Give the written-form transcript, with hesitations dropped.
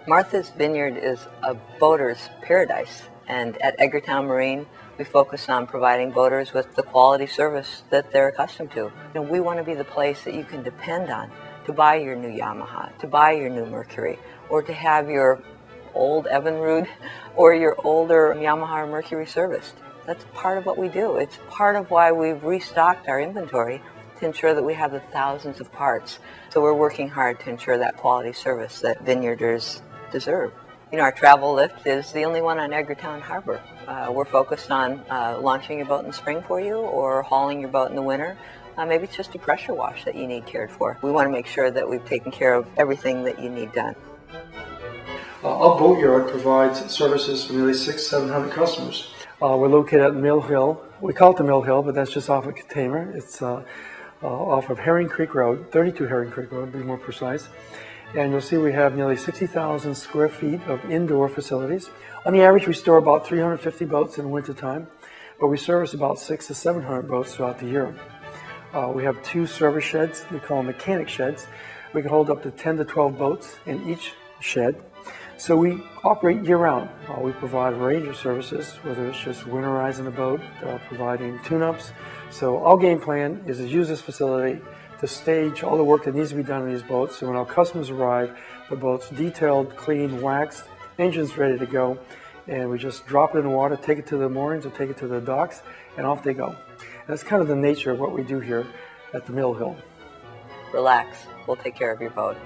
Martha's Vineyard is a boater's paradise, and at Edgartown Marine, we focus on providing boaters with the quality service that they're accustomed to. We want to be the place that you can depend on to buy your new Yamaha, to buy your new Mercury, or to have your old Evinrude or your older Yamaha or Mercury serviced. That's part of what we do. It's part of why we've restocked our inventory to ensure that we have the thousands of parts. So we're working hard to ensure that quality service that vineyarders deserve. Our travel lift is the only one on Edgartown Harbor. We're focused on launching your boat in the spring for you or hauling your boat in the winter. Maybe it's just a pressure wash that you need cared for. We want to make sure that we've taken care of everything that you need done. Our boatyard provides services for nearly 600-700 customers. We're located at Mill Hill. We call it the Mill Hill, but that's just off of Container. It's off of Herring Creek Road, 32 Herring Creek Road to be more precise. And you'll see we have nearly 60,000 square feet of indoor facilities. On the average, we store about 350 boats in the wintertime, but we service about 600 to 700 boats throughout the year. We have 2 service sheds. We call them mechanic sheds. We can hold up to 10 to 12 boats in each shed. So we operate year-round. We provide a range of services, whether it's just winterizing the boat, providing tune-ups. So our game plan is to use this facility to stage all the work that needs to be done on these boats. So when our customers arrive, the boat's detailed, clean, waxed, engine's ready to go, and we just drop it in the water, take it to the moorings or take it to the docks, and off they go. And that's kind of the nature of what we do here at the Mill Hill. Relax, we'll take care of your boat.